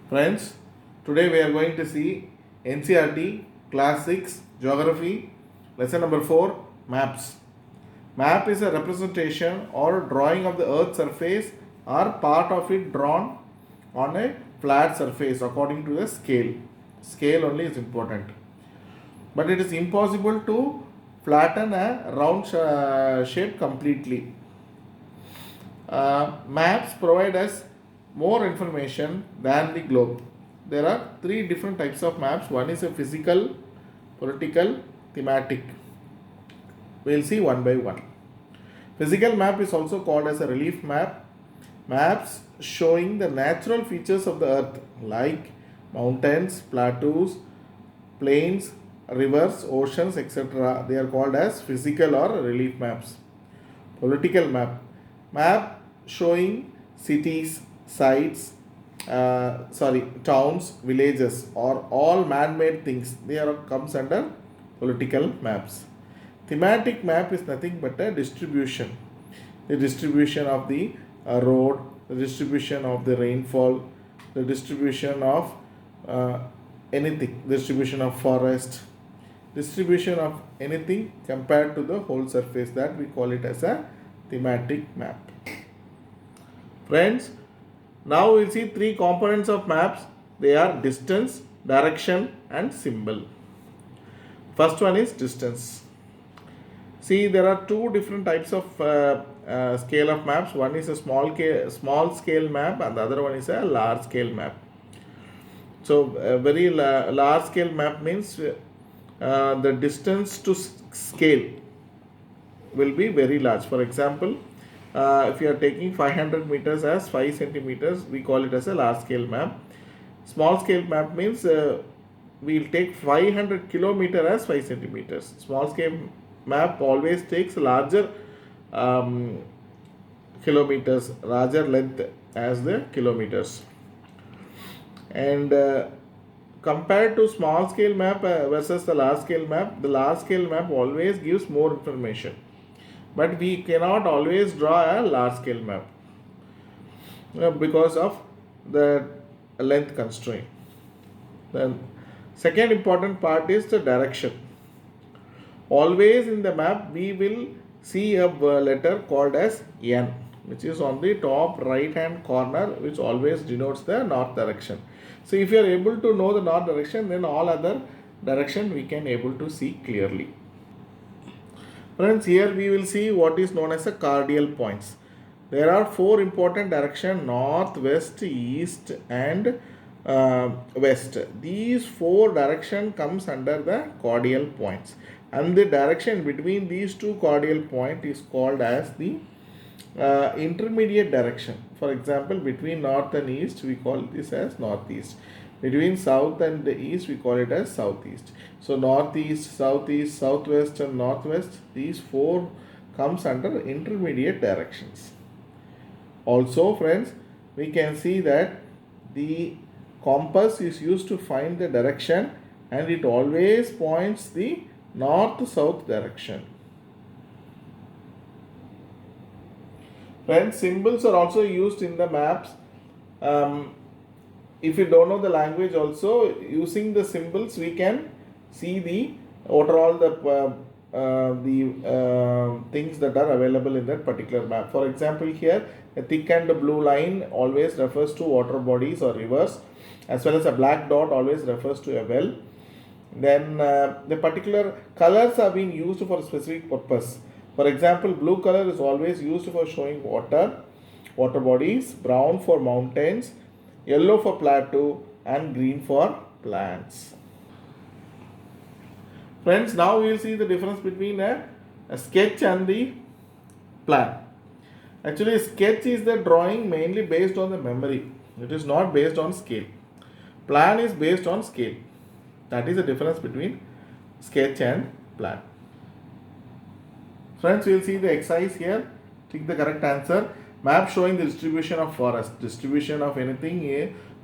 Friends, today we are going to see NCERT Class 6 Geography Lesson number 4 Maps. Map is a representation or drawing of the earth's surface or part of it drawn on a flat surface according to the scale. Scale only is important. But it is impossible to flatten a round shape completely. Maps provide us more information than the globe. There are three different types of maps. One is a physical, political, thematic. We'll see one by one. Physical map is also called as a relief map. Maps showing the natural features of the earth like mountains, plateaus, plains, rivers, oceans, etc. They are called as physical or relief maps. Political map. Map showing cities, sites, towns, villages, or all man-made things. They are comes under political maps. Thematic map is nothing but a distribution. The distribution of the road, the distribution of the rainfall, the distribution of anything, distribution of forest, distribution of anything compared to the whole surface, that we call it as a thematic map. Friends, now we'll see three components of maps. They are distance, direction and symbol. First one is distance. See, there are two different types of scale of maps. One is a small scale map and the other one is a large scale map. So a very large scale map means the distance to scale will be very large. For example, if you are taking 500 meters as 5 centimeters, we call it as a large scale map. Small scale map means we'll take 500 kilometer as 5 centimeters. Small scale map always takes larger kilometers, larger length as the kilometers. And compared to small scale map versus the large scale map, the large scale map always gives more information. But we cannot always draw a large scale map because of the length constraint. Then second important part is the direction. Always in the map we will see a letter called as N, which is on the top right hand corner, which always denotes the north direction. So if you are able to know the north direction, then all other direction we can able to see clearly. Friends, here we will see what is known as a cardinal points. There are four important directions: north, west, east and west. These four directions comes under the cardinal points, and the direction between these two cardinal points is called as the intermediate direction. For example, between north and east we call this as northeast. Between south and the east we call it as southeast. So northeast, southeast, southwest and northwest, these four comes under intermediate directions. Also friends, we can see that the compass is used to find the direction and it always points the north-south direction. Friends, symbols are also used in the maps. If you don't know the language also, using the symbols we can see what are all the things that are available in that particular map. For example, here a thick and blue line always refers to water bodies or rivers, as well as a black dot always refers to a well. Then the particular colors are being used for a specific purpose. For example, blue color is always used for showing water bodies, brown for mountains, yellow for plateau and green for plants. Friends, now we will see the difference between a sketch and the plan. Actually, sketch is the drawing mainly based on the memory. It is not based on scale. Plan is based on scale. That is the difference between sketch and plan. Friends, we will see the exercise here. Take the correct answer. Map showing the distribution of forest. Distribution of anything,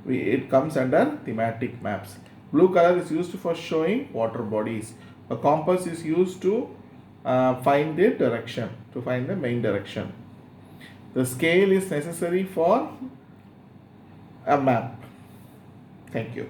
it comes under thematic maps. Blue color is used for showing water bodies. A compass is used to find the direction, to find the main direction. The scale is necessary for a map. Thank you.